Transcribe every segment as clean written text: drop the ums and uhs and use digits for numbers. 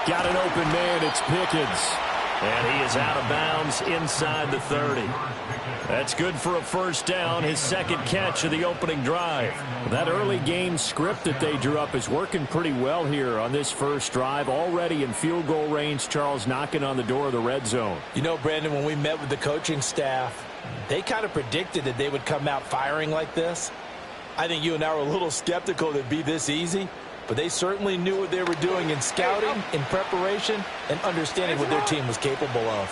Got an open man. It's Pickens. And he is out of bounds inside the 30. That's good for a first down, his second catch of the opening drive. That early game script that they drew up is working pretty well here on this first drive. Already in field goal range, Charles, knocking on the door of the red zone. You know, Brandon, when we met with the coaching staff, they kind of predicted that they would come out firing like this. I think you and I were a little skeptical that it'd be this easy. But they certainly knew what they were doing in scouting, in preparation, and understanding what their team was capable of.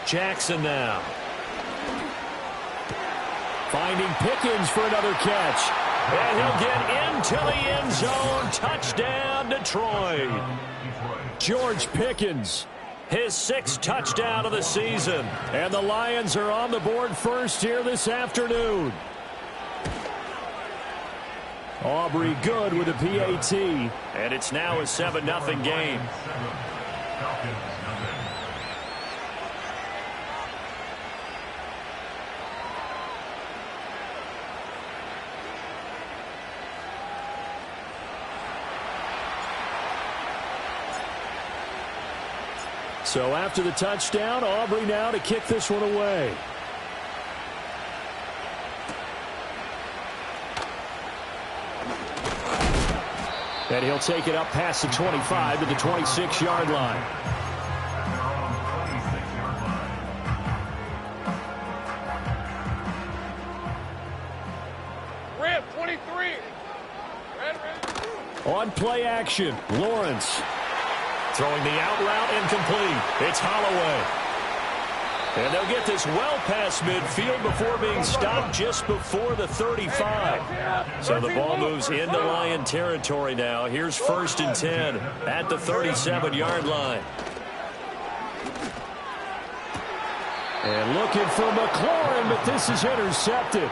Jackson now. Finding Pickens for another catch. And he'll get into the end zone. Touchdown, Detroit. George Pickens. His sixth touchdown of the season. And the Lions are on the board first here this afternoon. Aubrey good with a PAT. And it's now a 7-0 game. So after the touchdown, Aubrey now to kick this one away. And he'll take it up past the 25 to the 26-yard line. Red 23. Red. On play action, Lawrence. Throwing the out route incomplete. It's Holloway. And they'll get this well past midfield before being stopped just before the 35. So the ball moves into Lion territory now. Here's 1st and 10 at the 37-yard line. And looking for McLaurin, but this is intercepted.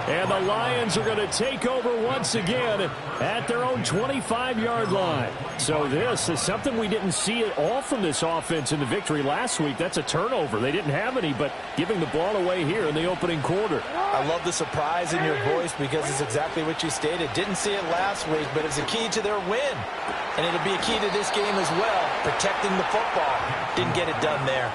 And the Lions are going to take over once again at their own 25-yard line. So this is something we didn't see at all from this offense in the victory last week. That's a turnover. They didn't have any, but giving the ball away here in the opening quarter. I love the surprise in your voice because it's exactly what you stated. Didn't see it last week, but it's a key to their win. And it'll be a key to this game as well, protecting the football. Didn't get it done there.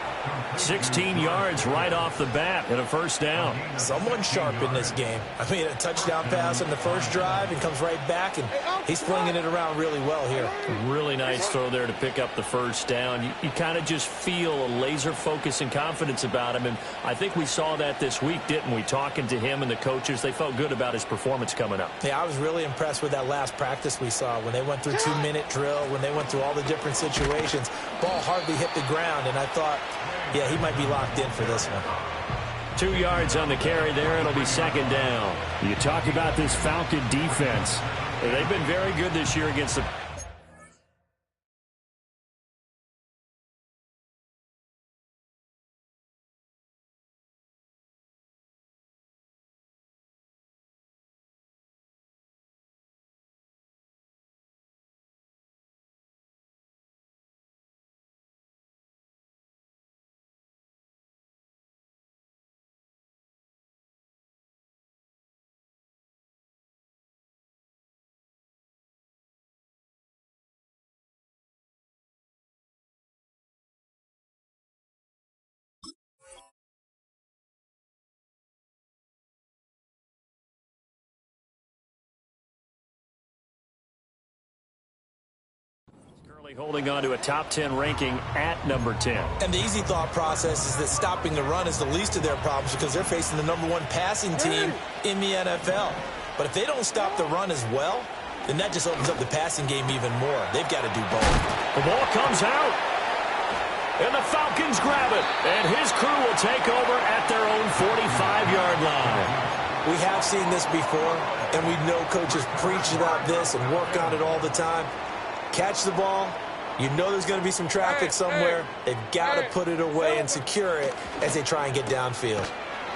16 yards right off the bat and a first down. Someone sharp in this game. I mean, a touchdown pass on the first drive and comes right back, and he's flinging it around really well here. Really nice throw there to pick up the first down. You kind of just feel a laser focus and confidence about him, and I think we saw that this week, didn't we? Talking to him and the coaches, they felt good about his performance coming up. Yeah, I was really impressed with that last practice we saw when they went through 2-minute drill, when they went through all the different situations. Ball hardly hit the ground, and I thought, yeah, he might be locked in for this one. 2 yards on the carry there. It'll be second down. You talk about this Falcon defense. They've been very good this year against the... holding on to a top 10 ranking at number 10. And the easy thought process is that stopping the run is the least of their problems because they're facing the #1 passing team in the NFL. But if they don't stop the run as well, then that just opens up the passing game even more. They've got to do both. The ball comes out. And the Falcons grab it. And his crew will take over at their own 45-yard line. We have seen this before, and we know coaches preach about this and work on it all the time. Catch the ball. You know there's going to be some traffic somewhere. They've got to put it away and secure it as they try and get downfield.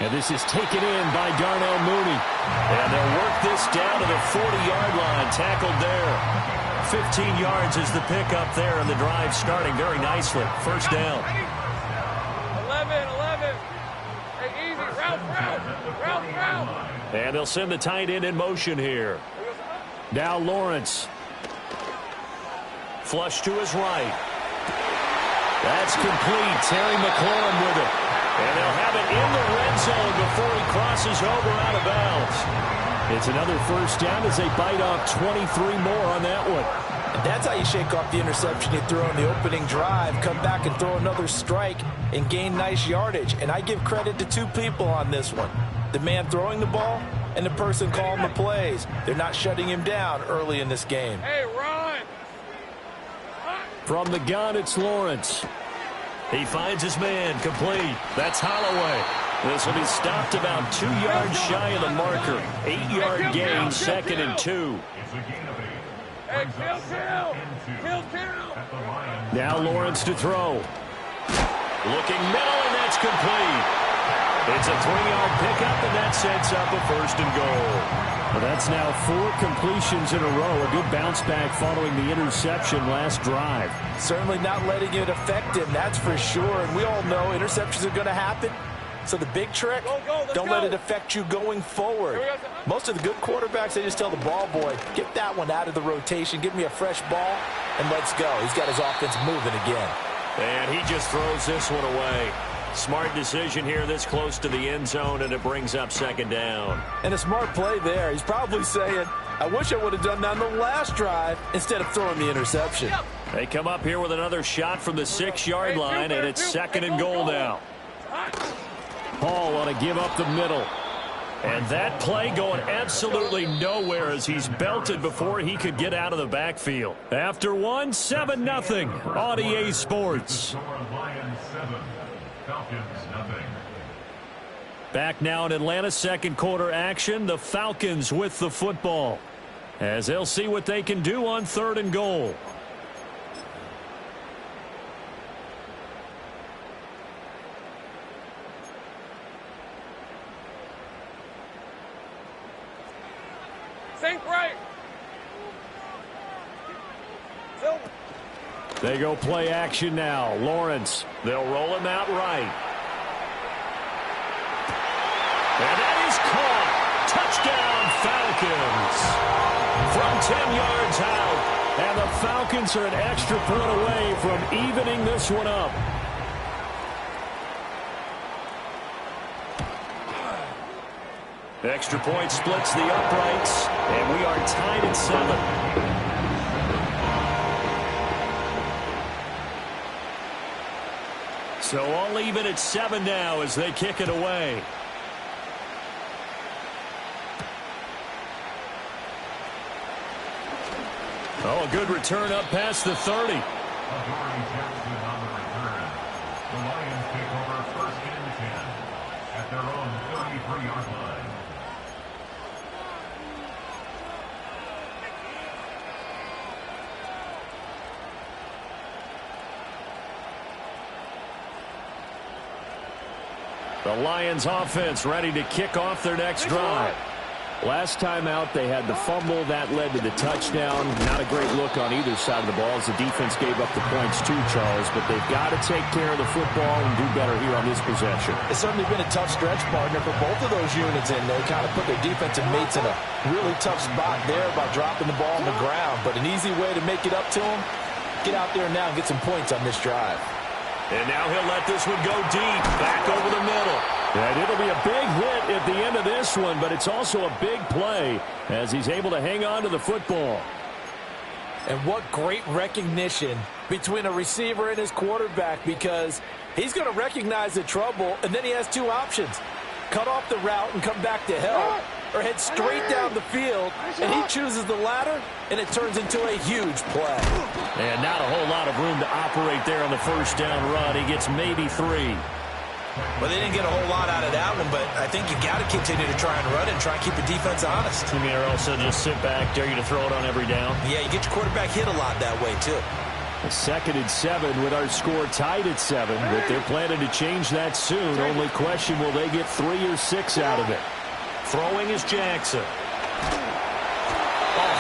And this is taken in by Darnell Mooney. And they'll work this down to the 40-yard line. Tackled there. 15 yards is the pickup there, and the drive starting very nicely. First down. 11. Hey, And they'll send the tight end in motion here. Now Lawrence. Flush to his right. That's complete. Terry McLaurin with it. And they'll have it in the red zone before he crosses over out of bounds. It's another first down as they bite off 23 more on that one. And that's how you shake off the interception you threw on the opening drive. Come back and throw another strike and gain nice yardage. And I give credit to two people on this one. The man throwing the ball and the person calling the plays. They're not shutting him down early in this game. Hey, run! From the gun, it's Lawrence. He finds his man, complete. That's Holloway. This will be stopped about 2 yards shy of the marker. 8-yard gain, 2nd and 2. Hey, kill! Now Lawrence to throw. Looking middle, and that's complete. It's a 3-yard pickup, and that sets up a 1st and goal. Well, that's now 4 completions in a row. A good bounce back following the interception last drive. Certainly not letting it affect him, that's for sure. And we all know interceptions are going to happen. So the big trick, don't let it affect you going forward. Most of the good quarterbacks, they just tell the ball boy, get that one out of the rotation, give me a fresh ball, and let's go. He's got his offense moving again. And he just throws this one away. Smart decision here this close to the end zone, and it brings up 2nd down. And a smart play there. He's probably saying, I wish I would have done that on the last drive instead of throwing the interception. They come up here with another shot from the 6-yard line, and it's 2nd and goal now. Paul want to give up the middle. And that play going absolutely nowhere as he's belted before he could get out of the backfield. After one, 7-0 on EA Sports. Back now in Atlanta, 2nd quarter action. The Falcons with the football as they'll see what they can do on 3rd and goal. Sink right. They go play action now. Lawrence. They'll roll him out right. And that is caught. Touchdown, Falcons. From 10 yards out. And the Falcons are an extra point away from evening this one up. Extra point splits the uprights. And we are tied at 7. So all even at 7 now as they kick it away. Oh, a good return up past the 30. The Lions take over 1st and 10 at their own 33-yard line. The Lions offense ready to kick off their next drive. Last time out, they had the fumble. That led to the touchdown. Not a great look on either side of the ball as the defense gave up the points too, Charles. But they've got to take care of the football and do better here on this possession. It's certainly been a tough stretch, partner, for both of those units in. They kind of put their defensive mates in a really tough spot there by dropping the ball on the ground. But an easy way to make it up to them, get out there now and get some points on this drive. And now he'll let this one go deep, back over the middle. And it'll be a big hit at the end of this one, but it's also a big play as he's able to hang on to the football. And what great recognition between a receiver and his quarterback, because he's going to recognize the trouble, and then he has 2 options. Cut off the route and come back to help, or head straight down the field, and he chooses the latter, and it turns into a huge play. And not a whole lot of room to operate there on the 1st down run. He gets maybe 3. Well, they didn't get a whole lot out of that one, but I think you got to continue to try and run it and try and keep the defense honest. You mean, or also just sit back, dare you to throw it on every down? Yeah, you get your quarterback hit a lot that way, too. 2nd and 7 with our score tied at 7, but they're planning to change that soon. Only question, will they get 3 or 6 out of it? Throwing is Jackson. A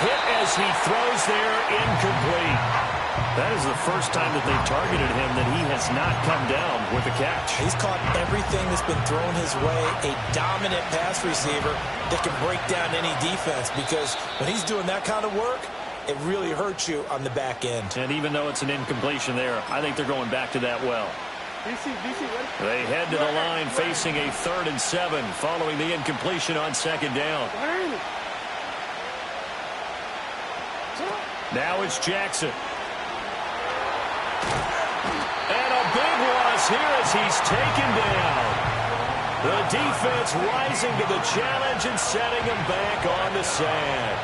hit as he throws there, incomplete. That is the first time that they've targeted him that he has not come down with a catch. He's caught everything that's been thrown his way. A dominant pass receiver that can break down any defense, because when he's doing that kind of work, it really hurts you on the back end. And even though it's an incompletion there, I think they're going back to that well. They head to the line facing a 3rd and 7 following the incompletion on 2nd down. Now it's Jackson. And a big loss here as he's taken down. The defense rising to the challenge and setting him back on the sand.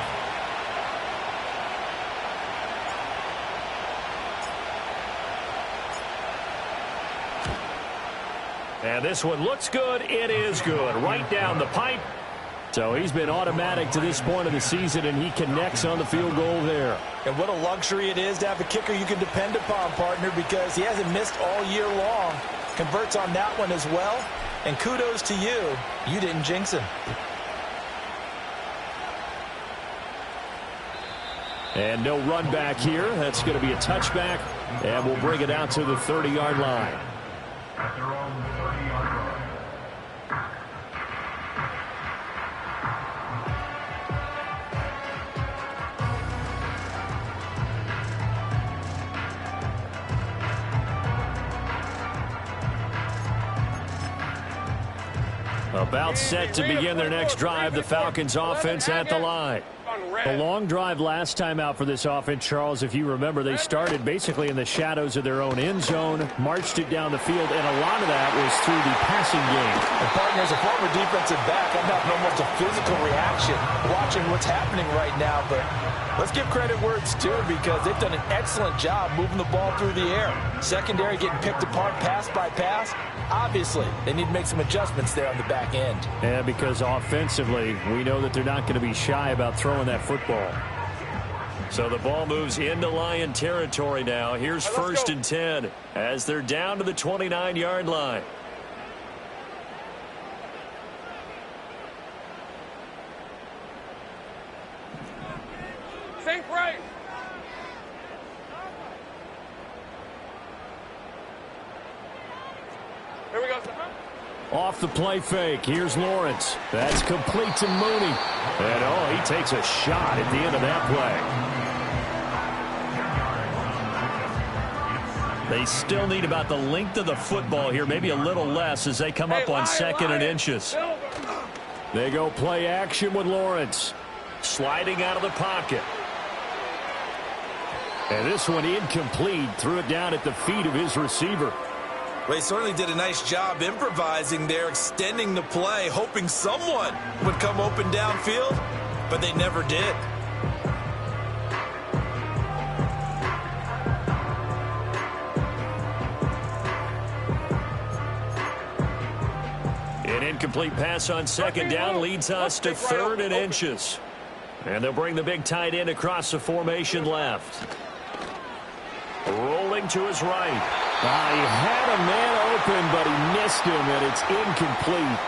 And this one looks good. It is good. Right down the pipe. So he's been automatic to this point of the season, and he connects on the field goal there. And what a luxury it is to have a kicker you can depend upon, partner, because he hasn't missed all year long. Converts on that one as well. And kudos to you. You didn't jinx him. And no run back here. That's going to be a touchback. And we'll bring it out to the 30-yard line. At their own 30-yard line. About set to begin their next drive, the Falcons offense at the line. The long drive last time out for this offense, Charles, if you remember, they started basically in the shadows of their own end zone, marched it down the field, and a lot of that was through the passing game. And partner, as a former defensive back, I'm having almost a physical reaction watching what's happening right now, but let's give credit where it's due, because they've done an excellent job moving the ball through the air. Secondary getting picked apart pass by pass. Obviously, they need to make some adjustments there on the back end. Yeah, because offensively, we know that they're not going to be shy about throwing that football. So the ball moves into Lion territory now. Here's 1st and 10 as they're down to the 29-yard line. Think right. Here we go. Off the play fake, here's Lawrence. That's complete to Mooney. And, oh, he takes a shot at the end of that play. They still need about the length of the football here, maybe a little less as they come up on 2nd and inches. They go play action with Lawrence. Sliding out of the pocket. And this one incomplete. Threw it down at the feet of his receiver. Well, he certainly did a nice job improvising there, extending the play, hoping someone would come open downfield, but they never did. An incomplete pass on 2nd down leads us to 3rd and inches. And they'll bring the big tight end across the formation left. Rolling to his right. He had a man open, but he missed him, and it's incomplete.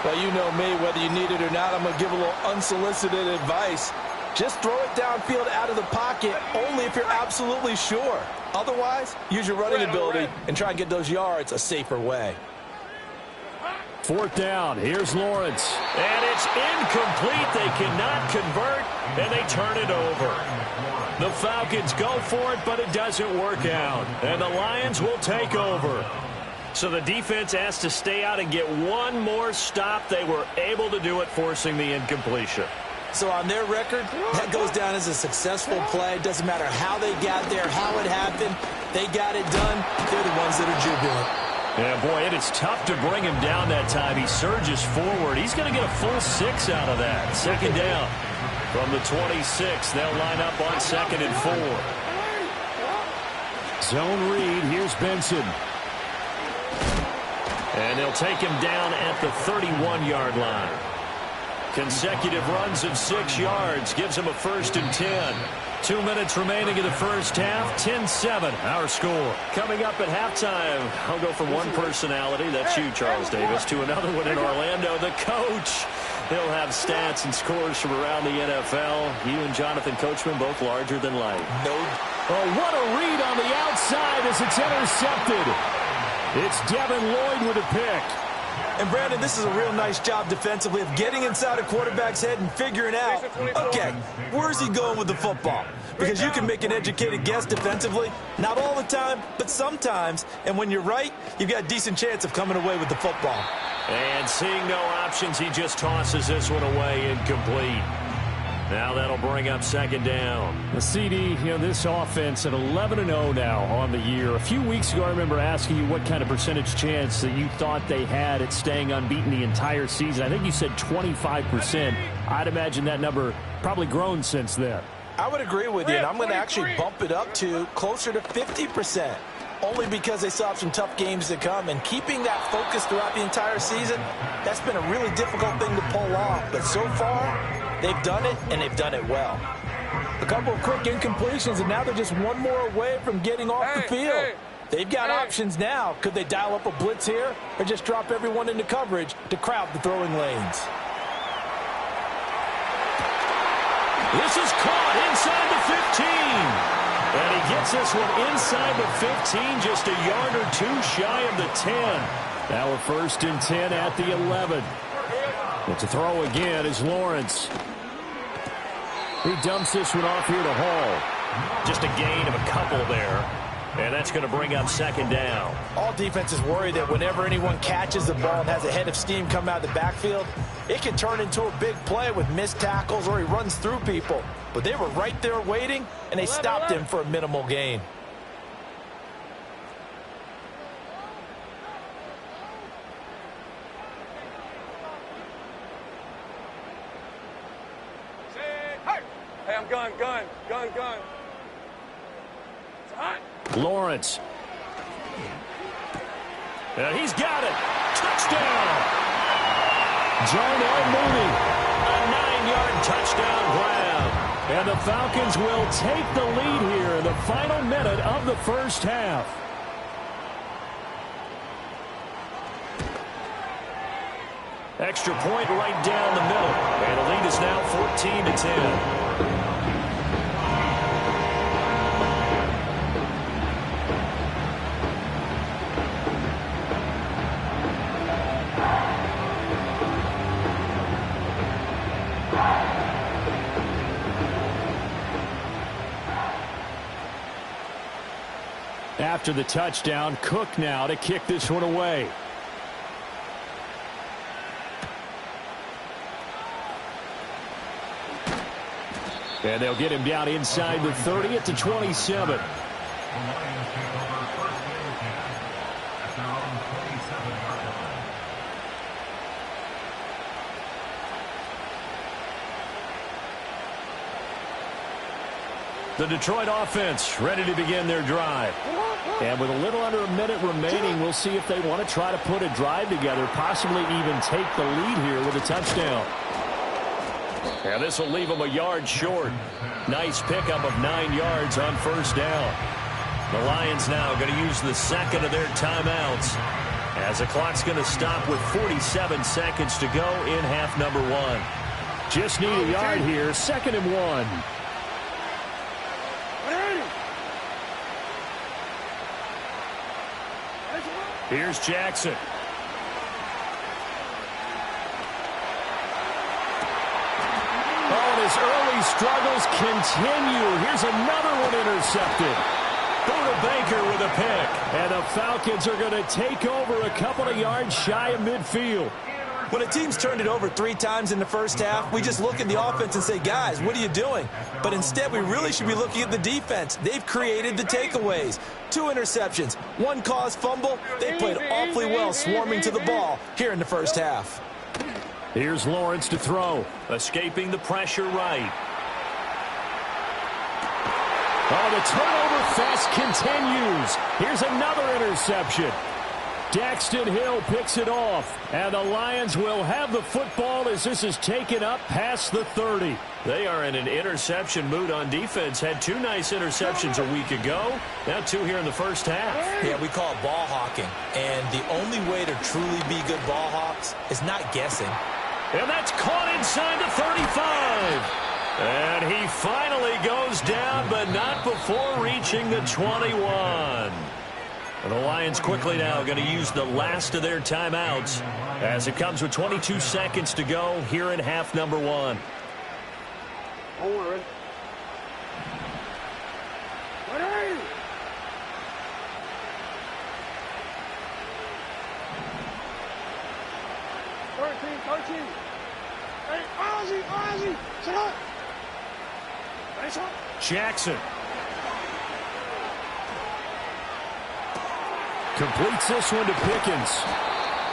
Well, you know me, whether you need it or not, I'm going to give a little unsolicited advice. Just throw it downfield out of the pocket, only if you're absolutely sure. Otherwise, use your running ability and try and get those yards a safer way. 4th down. Here's Lawrence. And it's incomplete. They cannot convert, and they turn it over. The Falcons go for it, but it doesn't work out. And the Lions will take over. So the defense has to stay out and get one more stop. They were able to do it, forcing the incompletion. So on their record, that goes down as a successful play. It doesn't matter how they got there, how it happened. They got it done. They're the ones that are jubilant. Yeah, boy, it is tough to bring him down that time. He surges forward. He's going to get a full 6 out of that. 2nd down. From the 26, they'll line up on 2nd and 4. Zone read. Here's Benson. And they'll take him down at the 31-yard line. Consecutive runs of 6 yards gives him a 1st and 10. 2 minutes remaining in the first half. 10-7, our score. Coming up at halftime, I'll go from one personality, that's you, Charles Davis, to another one in Orlando, the coach. He'll have stats and scores from around the NFL. You and Jonathan Coachman both larger than life. Oh, what a read on the outside as it's intercepted. It's Devin Lloyd with a pick. And, Brandon, this is a real nice job defensively of getting inside a quarterback's head and figuring out, okay, where's he going with the football? Because you can make an educated guess defensively, not all the time, but sometimes. And when you're right, you've got a decent chance of coming away with the football. And seeing no options, he just tosses this one away incomplete. Now that'll bring up second down. The CD, this offense at 11-0 now on the year. A few weeks ago, I remember asking you what kind of percentage chance that you thought they had at staying unbeaten the entire season. I think you said 25%. I'd imagine that number probably grown since then. I would agree with you, and I'm going to actually bump it up to closer to 50%. Only because they still have some tough games to come, and keeping that focus throughout the entire season, that's been a really difficult thing to pull off. But so far, they've done it, and they've done it well. A couple of quick incompletions, and now they're just one more away from getting off the field. They've got options now. Could they dial up a blitz here, or just drop everyone into coverage to crowd the throwing lanes? This is caught inside the 15. And he gets this one inside the 15, just a yard or two shy of the 10. Now a 1st and 10 at the 11. But to throw again is Lawrence. He dumps this one off here to Hall. Just a gain of a couple there. And that's going to bring up second down. All defenses worry that whenever anyone catches the ball and has a head of steam come out of the backfield, it can turn into a big play with missed tackles or he runs through people. But they were right there waiting, and they stopped him for a minimal gain. Hey, I'm gun. It's hot. Lawrence. And he's got it. Touchdown. Darnell Mooney. A 9-yard touchdown grab. And the Falcons will take the lead here in the final minute of the first half. Extra point right down the middle. And the lead is now 14-10. After the touchdown, Cook now to kick this one away. And they'll get him down inside the 30 at the 27. The Lions take over 1st and 10 at their own 27-yard line. The Detroit offense ready to begin their drive. And with a little under a minute remaining, we'll see if they want to try to put a drive together, possibly even take the lead here with a touchdown. And this will leave them a yard short. Nice pickup of 9 yards on 1st down. The Lions now going to use the second of their timeouts as the clock's going to stop with 47 seconds to go in half number 1. Just need a yard here, 2nd and 1. Here's Jackson. Oh, and his early struggles continue. Here's another one intercepted. Buda Baker with a pick. And the Falcons are going to take over a couple of yards shy of midfield. When a team's turned it over 3 times in the first half, we just look at the offense and say, guys, what are you doing? But instead, we really should be looking at the defense. They've created the takeaways. 2 interceptions, 1 caused fumble. They played awfully well swarming to the ball here in the first half. Here's Lawrence to throw, escaping the pressure right. Oh, the turnover fest continues. Here's another interception. Daxton Hill picks it off, and the Lions will have the football as this is taken up past the 30. They are in an interception mood on defense. Had 2 nice interceptions a week ago. Now 2 here in the first half. Yeah, we call it ball hawking. And the only way to truly be good ball hawks is not guessing. And that's caught inside the 35. And he finally goes down, but not before reaching the 21. And the Lions quickly now going to use the last of their timeouts as it comes with 22 seconds to go here in half number 1. Don't worry. Ready? 13. Hey, Ozzy, sit up. Nice up. Jackson. Completes this one to Pickens.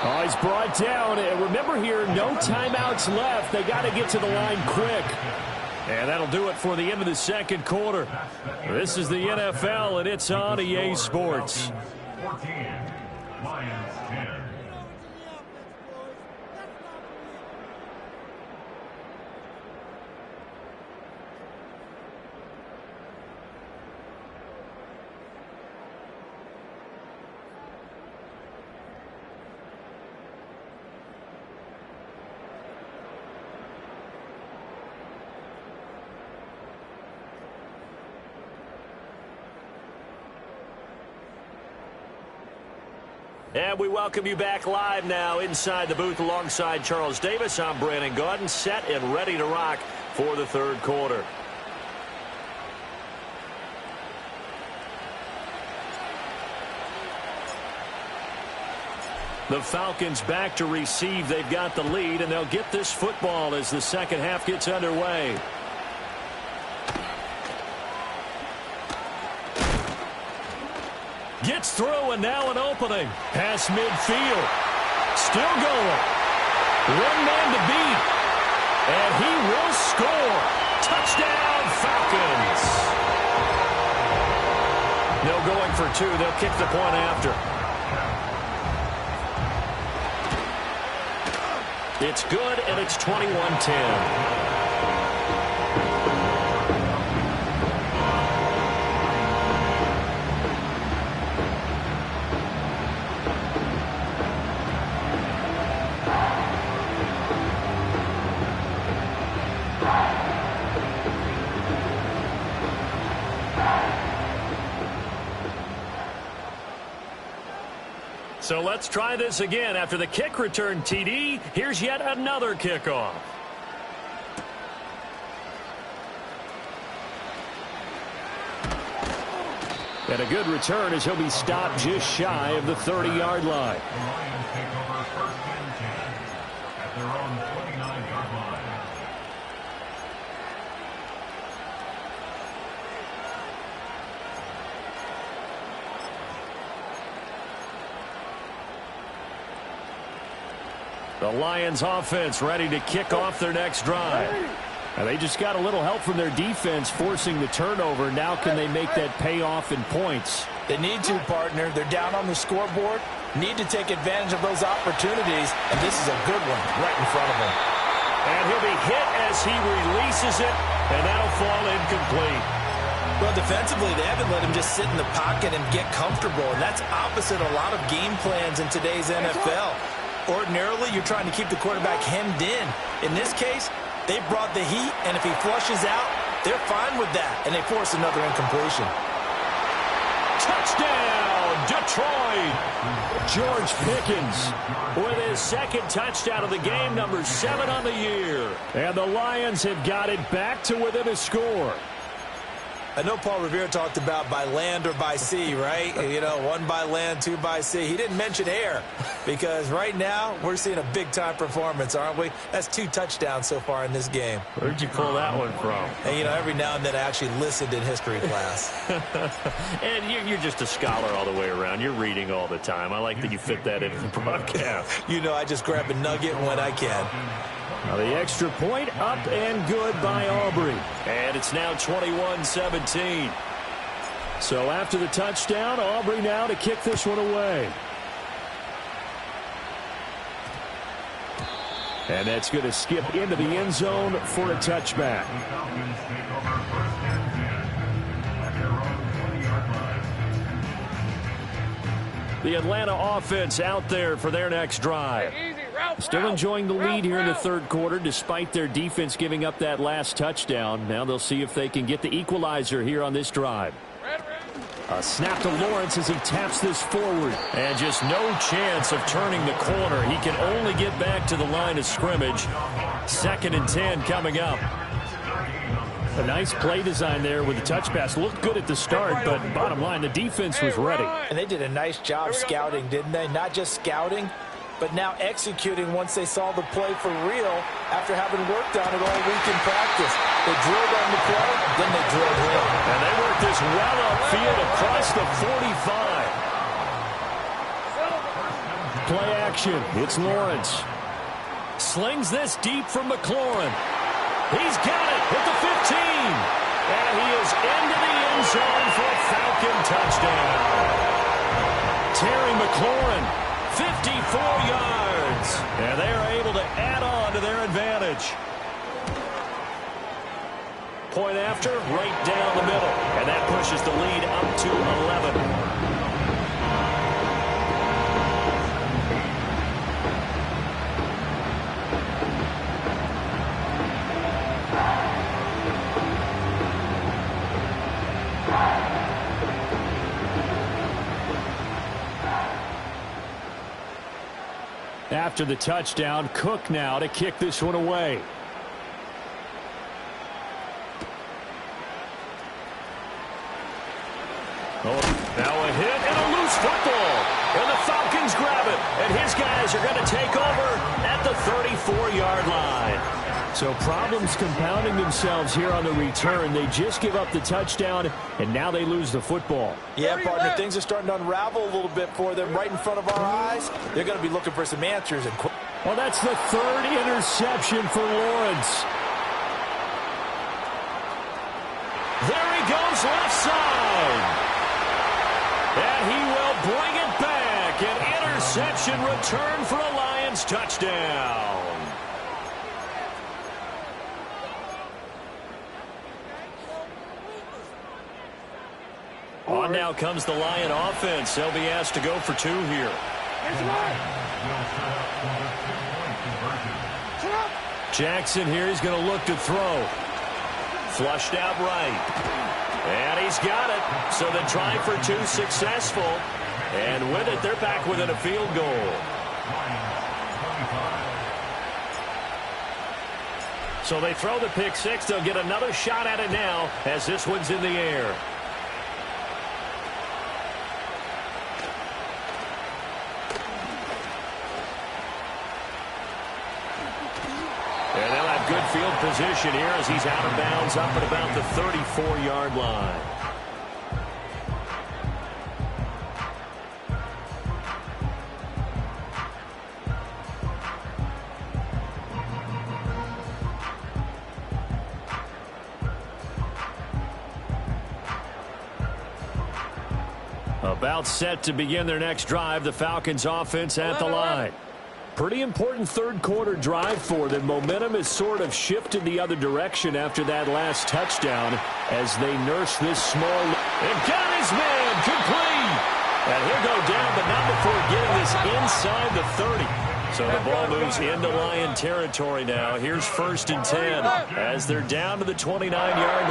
Oh, he's brought down. And remember here, no timeouts left. They got to get to the line quick. And that'll do it for the end of the second quarter. This is the NFL, and it's on EA Sports. 14, Lions 10. And we welcome you back live now inside the booth alongside Charles Davis. I'm Brandon Gaudin, set and ready to rock for the third quarter. The Falcons back to receive. They've got the lead, and they'll get this football as the second half gets underway. Gets through, and now an opening. Pass midfield. Still going. One man to beat. And he will score. Touchdown, Falcons. No going for two. They'll kick the point after. It's good, and it's 21-10. So let's try this again. After the kick return TD, here's yet another kickoff. And a good return as he'll be stopped just shy of the 30-yard line. The Lions take over first and 10 at their own 29-yard line. The Lions offense ready to kick off their next drive. And they just got a little help from their defense forcing the turnover. Now can they make that pay off in points? They need to, partner. They're down on the scoreboard. Need to take advantage of those opportunities, and this is a good one right in front of him. And he'll be hit as he releases it, and that'll fall incomplete. Well, defensively, they haven't let him just sit in the pocket and get comfortable, and that's opposite a lot of game plans in today's NFL. Ordinarily, you're trying to keep the quarterback hemmed in. In this case, they brought the heat, and if he flushes out, they're fine with that, and they force another incompletion. Touchdown, Detroit! George Pickens with his second touchdown of the game, number 7 on the year. And the Lions have got it back to within a score. I know Paul Revere talked about by land or by sea, right? You know, 1 by land, 2 by sea. He didn't mention air because right now we're seeing a big-time performance, aren't we? That's 2 touchdowns so far in this game. Where'd you pull that one from? And, you know, every now and then I actually listened in history class. And you're just a scholar all the way around. You're reading all the time. I like that you fit that into the broadcast. You know, I just grab a nugget when I can. Now the extra point up and good by Aubrey. And it's now 21-17. So after the touchdown, Aubrey now to kick this one away. And that's going to skip into the end zone for a touchback. The Falcons take over first and 10 at their own 20-yard line. The Atlanta offense out there for their next drive. Easy, route. Still enjoying the lead here in the third quarter despite their defense giving up that last touchdown. Now they'll see if they can get the equalizer here on this drive. A snap to Lawrence as he taps this forward. And just no chance of turning the corner. He can only get back to the line of scrimmage. 2nd and 10 coming up. A nice play design there with the touch pass. Looked good at the start, but bottom line, the defense was ready. And they did a nice job scouting, didn't they? Not just scouting, but now executing once they saw the play for real after having worked on it all week in practice. They drilled on the play, then they drilled him. And they worked this well upfield across the 45. Play action. It's Lawrence. Slings this deep from McLaurin. He's got it at the 15. And he is into the end zone for a Falcon touchdown. Terry McLaurin, 54 yards. And they are able to add on to their advantage. Point after, right down the middle. And that pushes the lead up to 11. After the touchdown, Cook now to kick this one away. Oh, now a hit and a loose football. And the Falcons grab it. And his guys are going to take over at the 34-yard line. So problems compounding themselves here on the return. They just give up the touchdown, and now they lose the football. Yeah, partner, things are starting to unravel a little bit for them right in front of our eyes. They're going to be looking for some answers. Well, that's the 3rd interception for Lawrence. There he goes left side. And he will bring it back. An interception return for a Lions touchdown. On now comes the Lion offense. They'll be asked to go for 2 here. Jackson here is going to look to throw. Flushed out right. And he's got it. So the try for 2 successful. And with it, they're back within a field goal. So they throw the pick 6. They'll get another shot at it now as this one's in the air. And they'll have good field position here as he's out of bounds up at about the 34-yard line. About set to begin their next drive. The Falcons offense at the line. Pretty important third quarter drive for them. Momentum has sort of shifted the other direction after that last touchdown as they nurse this small. And got his man complete. And he'll go down, but not before getting this inside the 30. So the ball moves into Lion territory now. Here's 1st and 10 as they're down to the 29-yard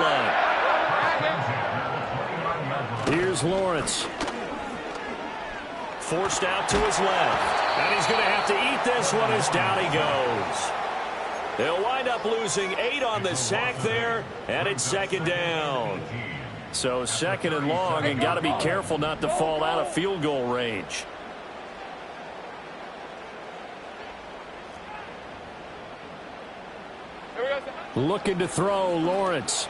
line. Here's Lawrence. Forced out to his left. And he's going to have to eat this one as down he goes. They'll wind up losing 8 on the sack there, and it's 2nd down. So 2nd and long, and got to be careful not to fall out of field goal range. Looking to throw, Lawrence.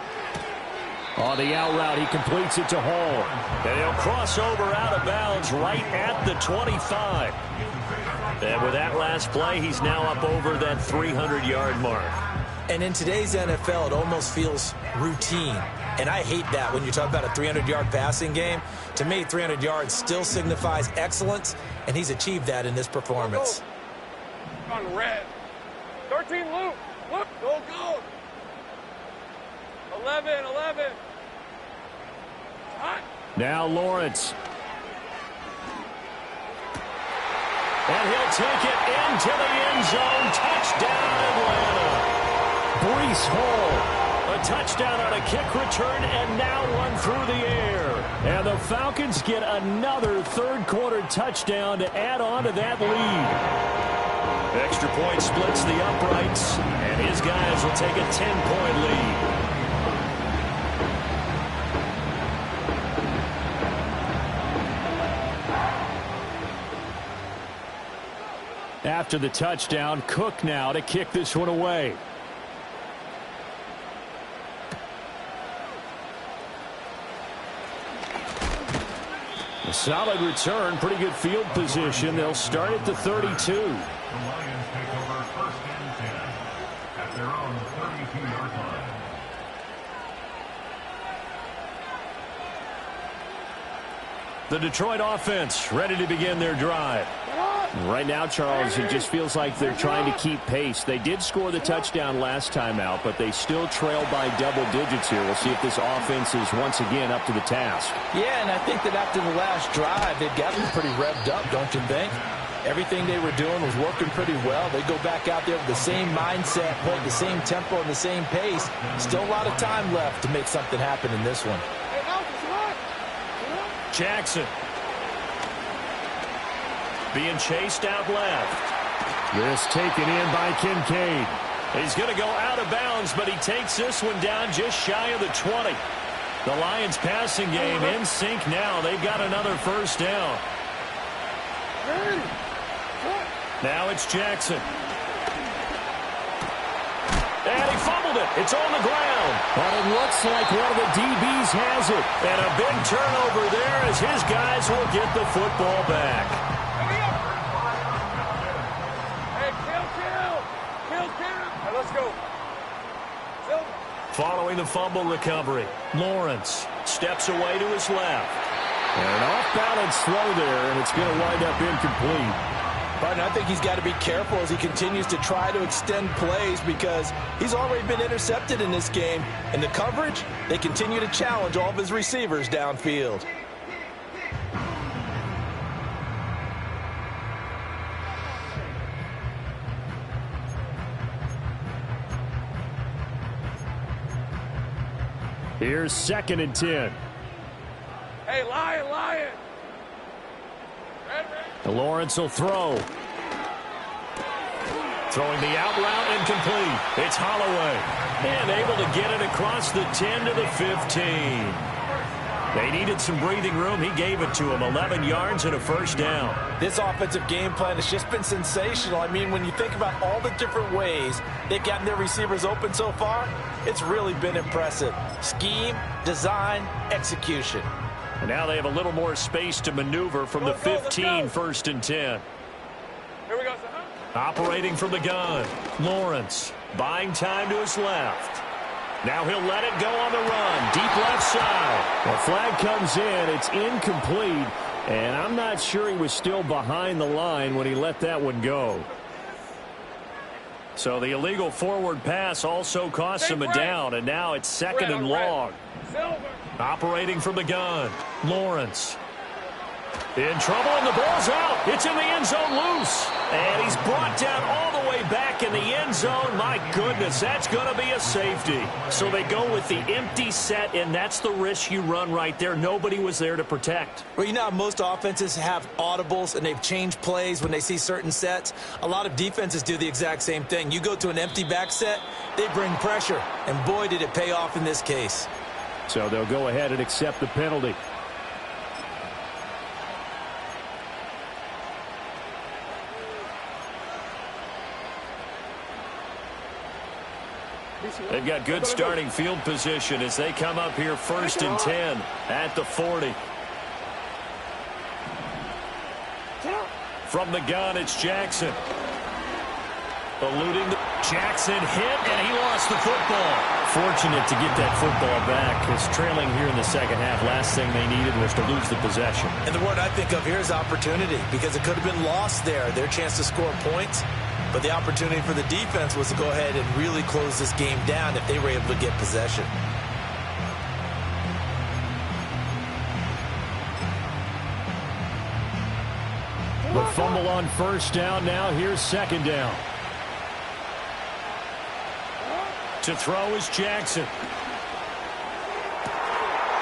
On the out route, he completes it to Hall. And he'll cross over out of bounds right at the 25. And with that last play, he's now up over that 300-yard mark. And in today's NFL, it almost feels routine. And I hate that when you talk about a 300-yard passing game. To me, 300 yards still signifies excellence, and he's achieved that in this performance. On red. 13, Luke. Luke, go, go. 11. Now Lawrence. And he'll take it into the end zone. Touchdown, Atlanta. Breece Hall, a touchdown on a kick return and now run through the air. And the Falcons get another third-quarter touchdown to add on to that lead. Extra point splits the uprights, and his guys will take a 10-point lead. After the touchdown, Cook now to kick this one away. A solid return, pretty good field position. They'll start at the 32. The Lions take over first and 10 at their own 32-yard line. The Detroit offense ready to begin their drive. Right now, Charles, it just feels like they're trying to keep pace. They did score the touchdown last time out, but they still trail by double digits here. We'll see if this offense is once again up to the task. Yeah, and I think that after the last drive, they've gotten pretty revved up, don't you think? Everything they were doing was working pretty well. They go back out there with the same mindset, playing the same tempo and the same pace. Still a lot of time left to make something happen in this one. Jackson being chased out left. This taken in by Kincaid. He's going to go out of bounds, but he takes this one down just shy of the 20. The Lions passing game in sync now. They've got another first down. Now it's Jackson. And he fumbled it. It's on the ground. But it looks like one of the DBs has it. And a big turnover there as his guys will get the football back. Hey, kill. Hey, let's go. Silver. Following the fumble recovery, Lawrence steps away to his left. And an off-balance throw there, and it's going to wind up incomplete. But I think he's got to be careful as he continues to try to extend plays because he's already been intercepted in this game. And the coverage, they continue to challenge all of his receivers downfield. Here's 2nd and 10. Hey, Lion. Lawrence will throw. Throwing the out route incomplete. It's Holloway. And able to get it across the 10 to the 15. They needed some breathing room. He gave it to them. 11 yards and a first down. This offensive game plan has just been sensational. I mean, when you think about all the different ways they've gotten their receivers open so far, it's really been impressive. Scheme, design, execution. And now they have a little more space to maneuver from the 15, 1st and 10. Here we go, son. Operating from the gun. Lawrence buying time to his left. Now he'll let it go on the run. Deep left side. The flag comes in. It's incomplete. And I'm not sure he was still behind the line when he let that one go. So the illegal forward pass also costs him a down. And now it's 2nd and long. Operating from the gun. Lawrence. In trouble, and the ball's out. It's in the end zone loose. And he's brought down all the way back in the end zone. My goodness, that's going to be a safety. So they go with the empty set, and that's the risk you run right there. Nobody was there to protect. Well, you know how most offenses have audibles, and they've changed plays when they see certain sets. A lot of defenses do the exact same thing. You go to an empty back set, they bring pressure. And boy, did it pay off in this case. So they'll go ahead and accept the penalty. They've got good starting field position as they come up here 1st and 10 at the 40. From the gun, it's Jackson. Eluding Jackson hit, and he lost the football. Fortunate to get that football back because trailing here in the second half, last thing they needed was to lose the possession. And the word I think of here is opportunity because it could have been lost there, their chance to score points. But the opportunity for the defense was to go ahead and really close this game down if they were able to get possession. The fumble on first down. Now here's second down. To throw is Jackson.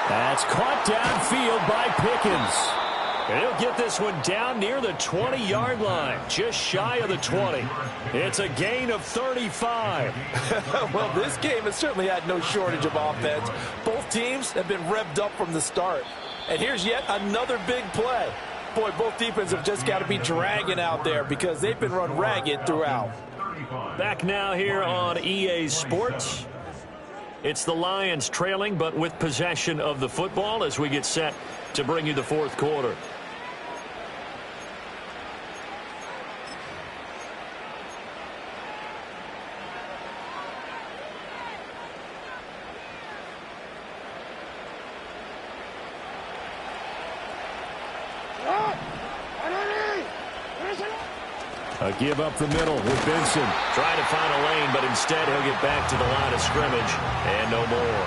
That's caught downfield by Pickens. And he'll get this one down near the 20-yard line, just shy of the 20. It's a gain of 35. Well, this game has certainly had no shortage of offense. Both teams have been revved up from the start. And here's yet another big play. Boy, both defenses have just got to be dragging out there because they've been run ragged throughout. Back now here on EA Sports. It's the Lions trailing, but with possession of the football as we get set to bring you the fourth quarter. A give up the middle with Benson. Trying to find a lane, but instead he'll get back to the line of scrimmage. And no more.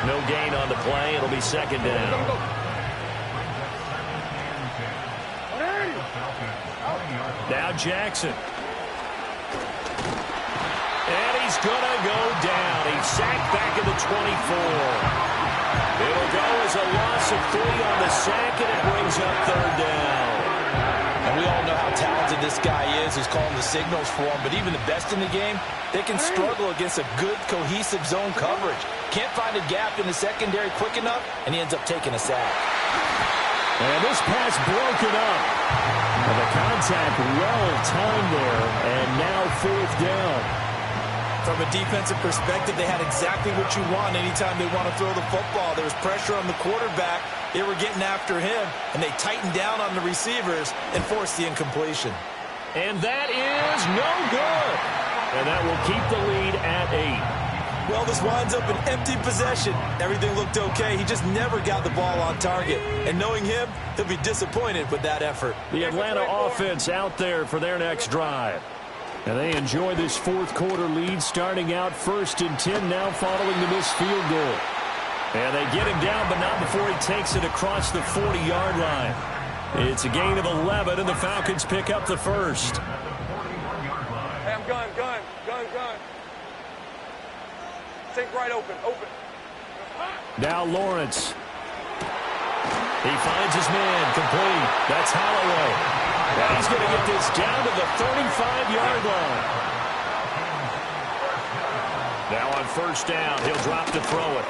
No gain on the play. It'll be second down. Now Jackson. And he's going to go down. He's sacked back at the 24. It'll go as a loss of 3 on the sack, and it brings up third down. And we all know how talented this guy is who's calling the signals for him. But even the best in the game, they can struggle against a good, cohesive zone coverage. Can't find a gap in the secondary quick enough, and he ends up taking a sack. And this pass broken up. And the contact well-timed there, and now fourth down. From a defensive perspective, they had exactly what you want anytime they want to throw the football. There was pressure on the quarterback. They were getting after him, and they tightened down on the receivers and forced the incompletion. And that is no good. And that will keep the lead at 8. Well, this winds up an empty possession. Everything looked okay. He just never got the ball on target. And knowing him, he'll be disappointed with that effort. The Atlanta offense out there for their next drive. And they enjoy this fourth quarter lead, starting out 1st and 10 now following the missed field goal. And they get him down, but not before he takes it across the 40-yard line. It's a gain of 11, and the Falcons pick up the first. Hey, I'm gun. Take right open. Now Lawrence. He finds his man, complete. That's Holloway. And he's going to get this down to the 35-yard line. Now on first down, he'll drop to throw it.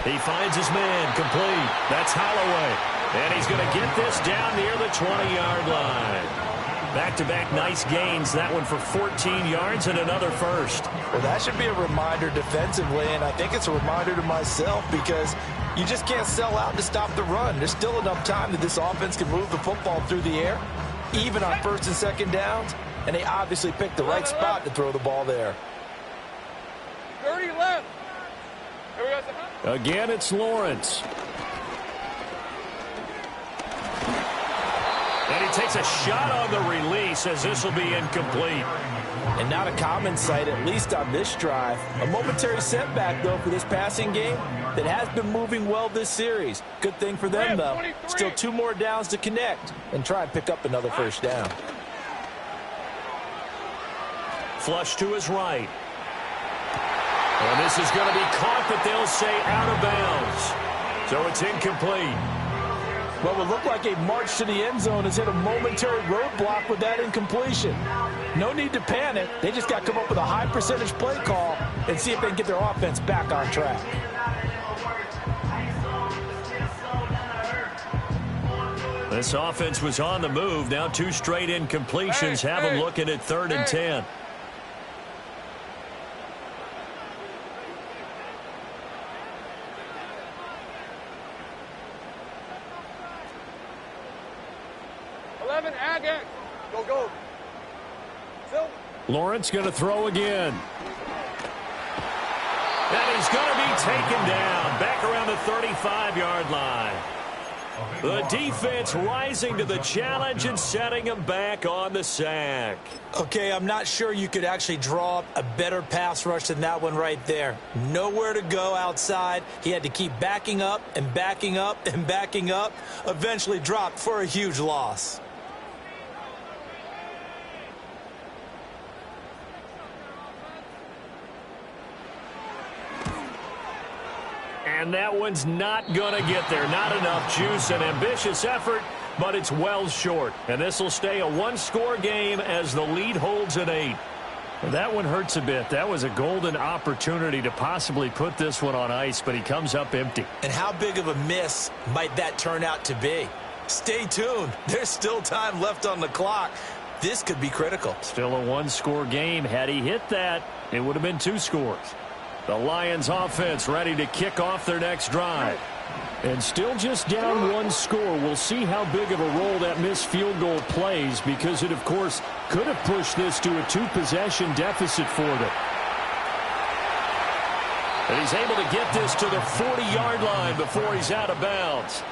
He finds his man, complete. That's Holloway. And he's going to get this down near the 20-yard line. Back-to-back nice gains. That one for 14 yards and another first. Well, that should be a reminder defensively, and I think it's a reminder to myself because you just can't sell out to stop the run. There's still enough time that this offense can move the football through the air, even on first and second downs, and they obviously picked the right spot to throw the ball there. 30 left. Here we go. Again, it's Lawrence. And he takes a shot on the release as this will be incomplete. And not a common sight, at least on this drive. A momentary setback, though, for this passing game that has been moving well this series. Good thing for them, though. Still 2 more downs to connect and try and pick up another first down. Flush to his right. And this is going to be caught, but they'll say out of bounds. So it's incomplete. What would look like a march to the end zone has hit a momentary roadblock with that incompletion. No need to panic. They just got to come up with a high percentage play call and see if they can get their offense back on track. This offense was on the move. Now 2 straight incompletions have them looking at 3rd and 10. Go. Lawrence going to throw again. And he's going to be taken down back around the 35-yard line. The defense rising to the challenge and setting him back on the sack. Okay, I'm not sure you could actually draw up a better pass rush than that one right there. Nowhere to go outside. He had to keep backing up and backing up and backing up. Eventually dropped for a huge loss. And that one's not going to get there. Not enough juice. An ambitious effort, but it's well short. And this will stay a one-score game as the lead holds at 8. That one hurts a bit. That was a golden opportunity to possibly put this one on ice, but he comes up empty. And how big of a miss might that turn out to be? Stay tuned. There's still time left on the clock. This could be critical. Still a one-score game. Had he hit that, it would have been 2 scores. The Lions offense ready to kick off their next drive. And still just down 1 score. We'll see how big of a role that missed field goal plays, because it, of course, could have pushed this to a 2-possession deficit for them. And he's able to get this to the 40-yard line before he's out of bounds.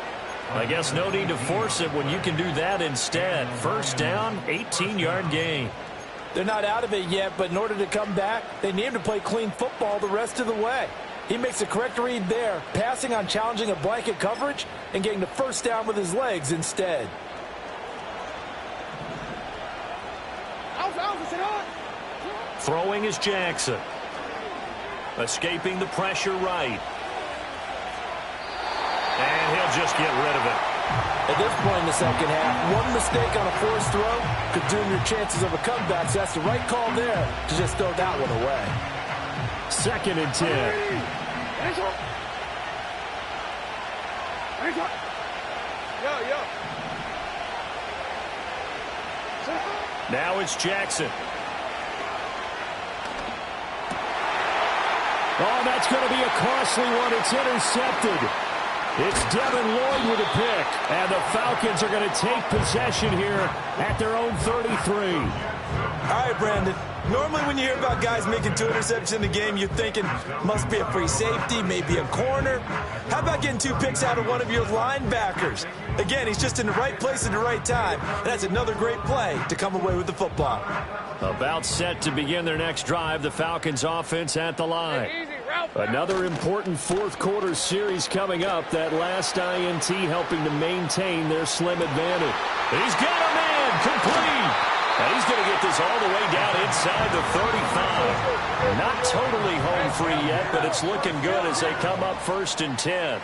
I guess no need to force it when you can do that instead. First down, 18-yard gain. They're not out of it yet, but in order to come back, they need him to play clean football the rest of the way. He makes a correct read there, passing on challenging a blanket coverage and getting the first down with his legs instead. Throwing is Jackson. Escaping the pressure right. And he'll just get rid of it. At this point in the second half, one mistake on a forced throw could doom your chances of a comeback. So that's the right call there to just throw that one away. 2nd and 10. Now it's Jackson. Oh, that's going to be a costly one. It's intercepted. It's Devin Lloyd with a pick. And the Falcons are going to take possession here at their own 33. All right, Brandon. Normally when you hear about guys making 2 interceptions in the game, you're thinking must be a free safety, maybe a corner. How about getting 2 picks out of one of your linebackers? Again, he's just in the right place at the right time. And that's another great play to come away with the football. About set to begin their next drive, the Falcons offense at the line. Another important fourth-quarter series coming up. That last INT helping to maintain their slim advantage. He's got a man complete. And he's going to get this all the way down inside the 35. Not totally home free yet, but it's looking good as they come up 1st and 10.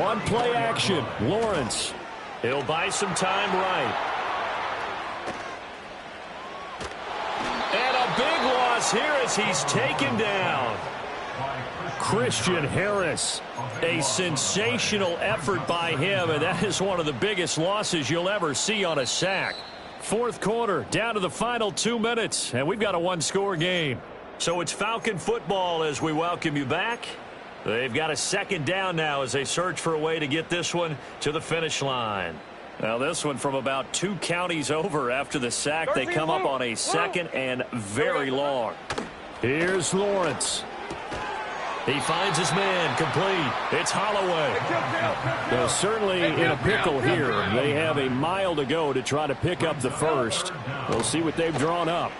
On play action, Lawrence. He'll buy some time right. And a big loss here as he's taken down. Christian Harris, a sensational effort by him, and that is one of the biggest losses you'll ever see on a sack. 4th quarter, down to the final 2 minutes, and we've got a 1-score game. So it's Falcon football as we welcome you back. They've got a 2nd down now as they search for a way to get this one to the finish line. Now this one from about 2 counties over after the sack. They come up on a 2nd and very long. Here's Lawrence. He finds his man complete. It's Holloway. Well, certainly in a pickle here. They have a mile to go to try to pick up the first. We'll see what they've drawn up.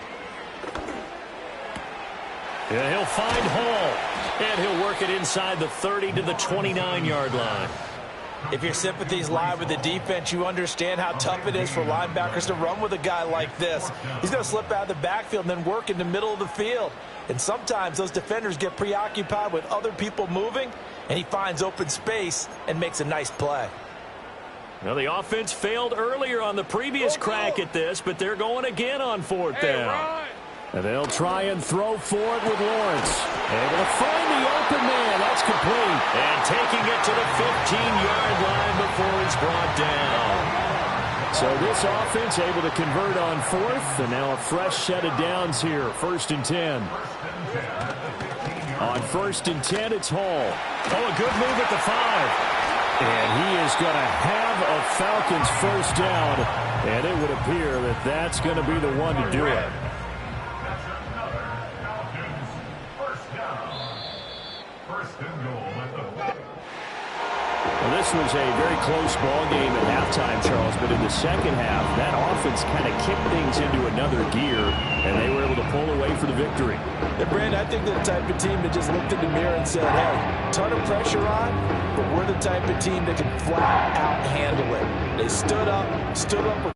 Yeah, he'll find Hall. And he'll work it inside the 30 to the 29-yard line. If your sympathies lie with the defense, you understand how tough it is for linebackers to run with a guy like this. He's going to slip out of the backfield and then work in the middle of the field. And sometimes those defenders get preoccupied with other people moving, and he finds open space and makes a nice play. Well, the offense failed earlier on the previous crack at this, but they're going again on 4th down. And they'll try and throw for it with Lawrence. Able to find the open man. That's complete. And taking it to the 15-yard line before he's brought down. So this offense able to convert on 4th, and now a fresh set of downs here. 1st and 10. On 1st and 10, it's Hall. Oh, a good move at the 5. And he is going to have a Falcons first down, and it would appear that that's going to be the one to do it. Well, this was a very close ball game at halftime, Charles, but in the second half, that offense kind of kicked things into another gear, and they were able to pull away for the victory. And Brandon, I think they're the type of team that just looked in the mirror and said, hey, ton of pressure on, but we're the type of team that can flat out handle it. They stood up